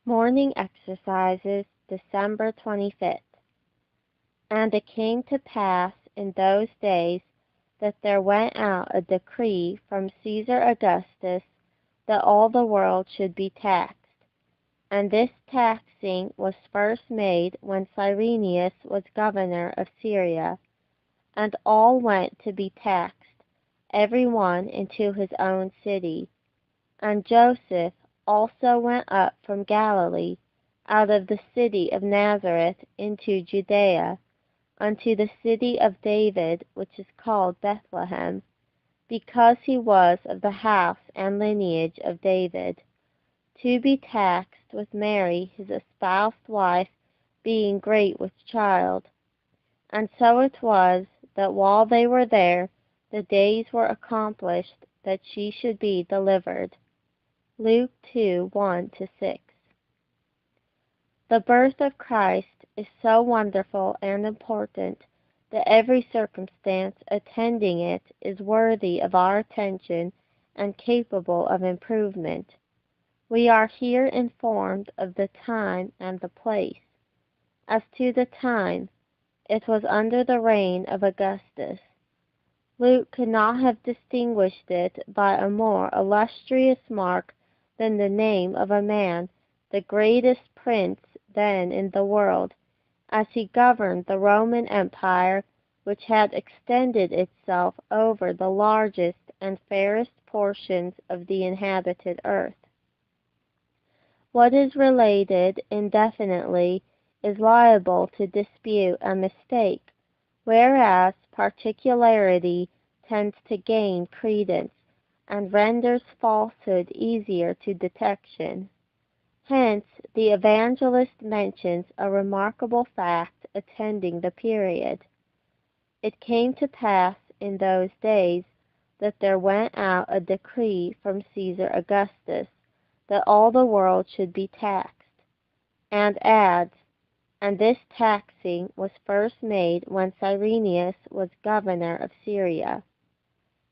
Morning Exercises, December 25th. And it came to pass in those days that there went out a decree from Caesar Augustus that all the world should be taxed. And this taxing was first made when Cyrenius was governor of Syria. And all went to be taxed, every one into his own city. And Joseph also went up from Galilee, out of the city of Nazareth into Judea, unto the city of David, which is called Bethlehem, because he was of the house and lineage of David, to be taxed with Mary his espoused wife, being great with child. And so it was, that while they were there, the days were accomplished that she should be delivered. Luke 2:1-6. The birth of Christ is so wonderful and important that every circumstance attending it is worthy of our attention and capable of improvement. We are here informed of the time and the place. As to the time, it was under the reign of Augustus. Luke could not have distinguished it by a more illustrious mark than the name of a man, the greatest prince then in the world, as he governed the Roman Empire, which had extended itself over the largest and fairest portions of the inhabited earth. What is related indefinitely is liable to dispute and mistake, whereas particularity tends to gain credence, and renders falsehood easier to detection. Hence the evangelist mentions a remarkable fact attending the period. It came to pass in those days that there went out a decree from Caesar Augustus that all the world should be taxed, and adds, and this taxing was first made when Cyrenius was governor of Syria.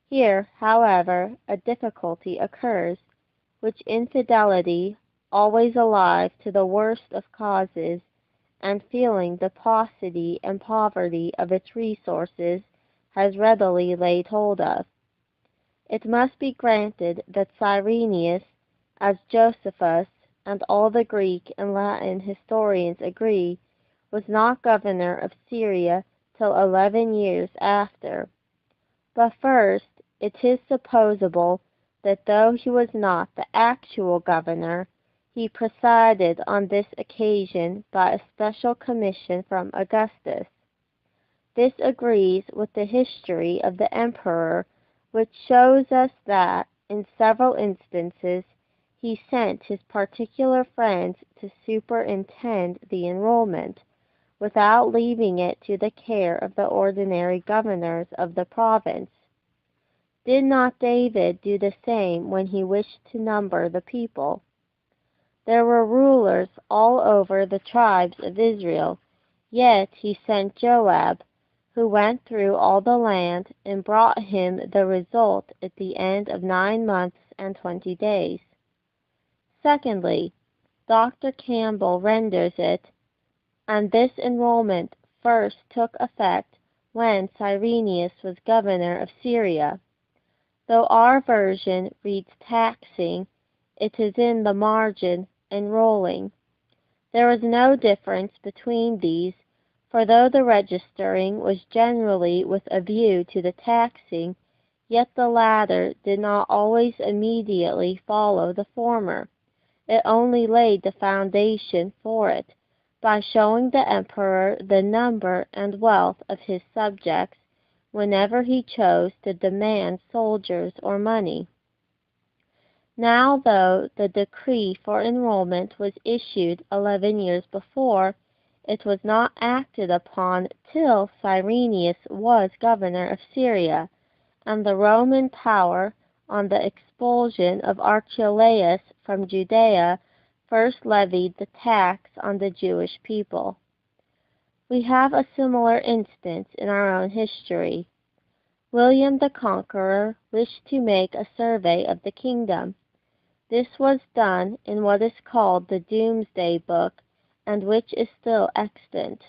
Here, however, a difficulty occurs, which infidelity, always alive to the worst of causes, and feeling the paucity and poverty of its resources, has readily laid hold of. It must be granted that Cyrenius, as Josephus and all the Greek and Latin historians agree, was not governor of Syria till 11 years after. But first, it is supposable that though he was not the actual governor, he presided on this occasion by a special commission from Augustus. This agrees with the history of the emperor, which shows us that, in several instances, he sent his particular friends to superintend the enrollment, without leaving it to the care of the ordinary governors of the province. Did not David do the same when he wished to number the people? There were rulers all over the tribes of Israel, yet he sent Joab, who went through all the land, and brought him the result at the end of 9 months and 20 days. Secondly, Dr. Campbell renders it, and this enrollment first took effect when Cyrenius was governor of Syria. Though our version reads taxing, it is in the margin enrolling. There is no difference between these, for though the registering was generally with a view to the taxing, yet the latter did not always immediately follow the former. It only laid the foundation for it, by showing the emperor the number and wealth of his subjects, whenever he chose to demand soldiers or money. Now, though the decree for enrollment was issued 11 years before, it was not acted upon till Cyrenius was governor of Syria, and the Roman power, on the expulsion of Archelaus from Judea, first levied the tax on the Jewish people. We have a similar instance in our own history. William the Conqueror wished to make a survey of the kingdom. This was done in what is called the Doomsday Book, and which is still extant.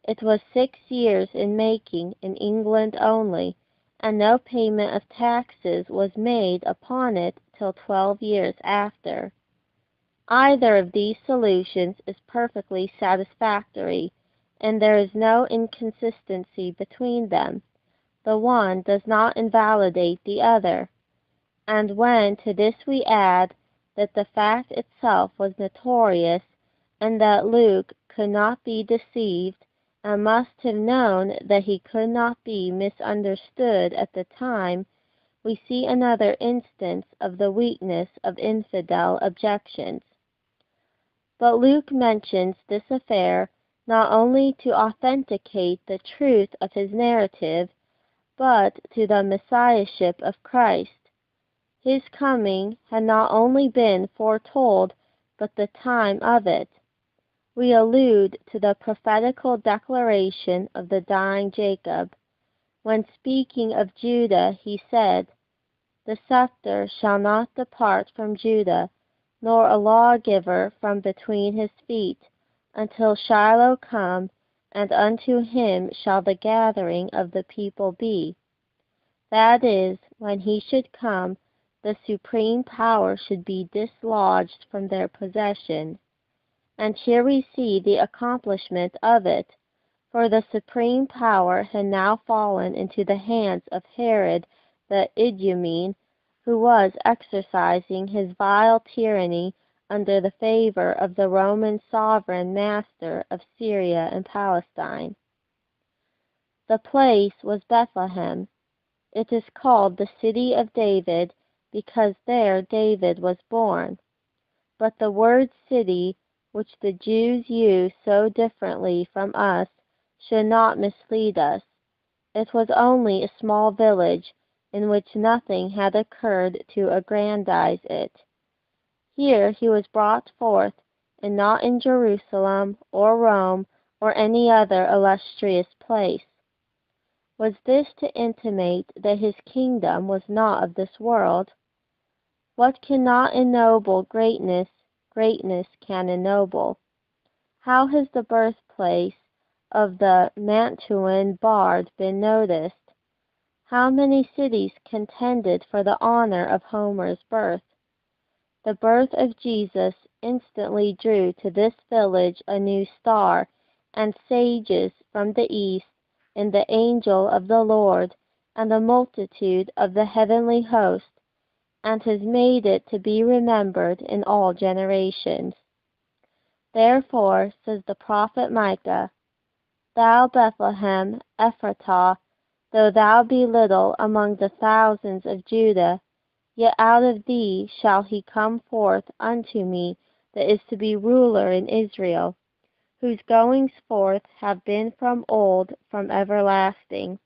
It was 6 years in making in England only, and no payment of taxes was made upon it till 12 years after. Either of these solutions is perfectly satisfactory, and there is no inconsistency between them. The one does not invalidate the other. And when to this we add that the fact itself was notorious, and that Luke could not be deceived, and must have known that he could not be misunderstood at the time, we see another instance of the weakness of infidel objections. But Luke mentions this affair not only to authenticate the truth of his narrative, but to the Messiahship of Christ. His coming had not only been foretold, but the time of it. We allude to the prophetical declaration of the dying Jacob. When speaking of Judah, he said, "The scepter shall not depart from Judah, nor a lawgiver from between his feet, until Shiloh come, and unto him shall the gathering of the people be." That is, when he should come, the supreme power should be dislodged from their possession. And here we see the accomplishment of it, for the supreme power had now fallen into the hands of Herod the Idumean, who was exercising his vile tyranny under the favor of the Roman sovereign master of Syria and Palestine. The place was Bethlehem. It is called the city of David, because there David was born. But the word city, which the Jews use so differently from us, should not mislead us. It was only a small village, in which nothing had occurred to aggrandize it. Here he was brought forth, and not in Jerusalem, or Rome, or any other illustrious place. Was this to intimate that his kingdom was not of this world? What cannot ennoble greatness, greatness can ennoble. How has the birthplace of the Mantuan bard been noticed? How many cities contended for the honor of Homer's birth? The birth of Jesus instantly drew to this village a new star, and sages from the east, and the angel of the Lord, and the multitude of the heavenly host, and has made it to be remembered in all generations. Therefore, says the prophet Micah, "Thou Bethlehem Ephratah, though thou be little among the thousands of Judah, yet out of thee shall he come forth unto me that is to be ruler in Israel, whose goings forth have been from old, from everlasting."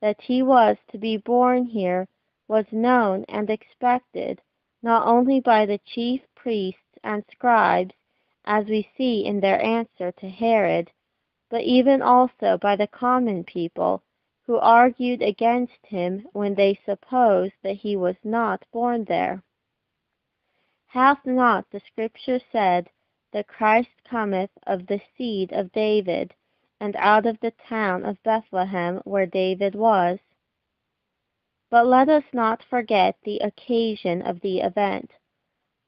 That he was to be born here was known and expected, not only by the chief priests and scribes, as we see in their answer to Herod, but even also by the common people, who argued against him when they supposed that he was not born there. Hath not the Scripture said that Christ cometh of the seed of David, and out of the town of Bethlehem where David was? But let us not forget the occasion of the event,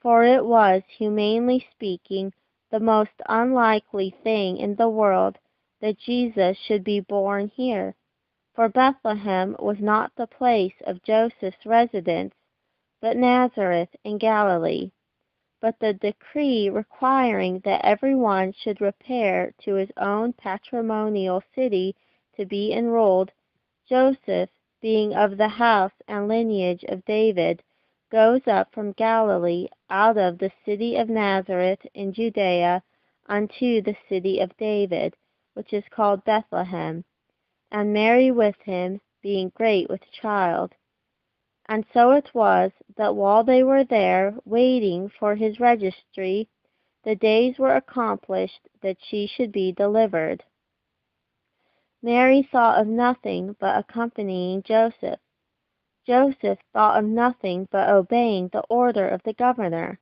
for it was, humanly speaking, the most unlikely thing in the world that Jesus should be born here, for Bethlehem was not the place of Joseph's residence, but Nazareth in Galilee. But the decree requiring that every one should repair to his own patrimonial city to be enrolled, Joseph, being of the house and lineage of David, goes up from Galilee out of the city of Nazareth in Judea unto the city of David, which is called Bethlehem, and Mary with him, being great with child. And so it was, that while they were there waiting for his registry, the days were accomplished that she should be delivered. Mary thought of nothing but accompanying Joseph. Joseph thought of nothing but obeying the order of the governor.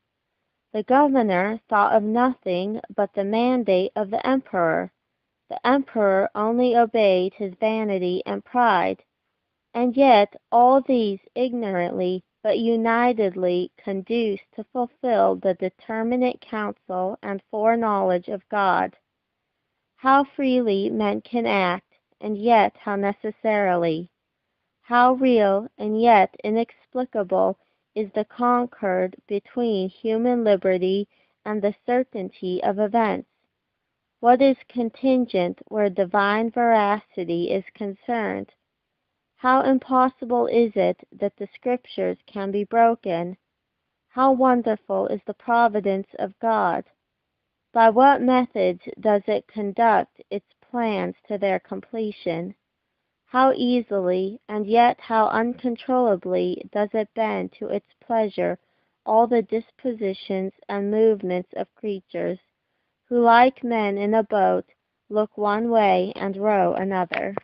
The governor thought of nothing but the mandate of the emperor. The emperor only obeyed his vanity and pride. And yet all these ignorantly but unitedly conduce to fulfill the determinate counsel and foreknowledge of God. How freely men can act, and yet how necessarily. How real and yet inexplicable is the concord between human liberty and the certainty of events. What is contingent where divine veracity is concerned? How impossible is it that the Scriptures can be broken? How wonderful is the providence of God! By what methods does it conduct its plans to their completion? How easily, and yet how uncontrollably, does it bend to its pleasure all the dispositions and movements of creatures, who like men in a boat look one way and row another.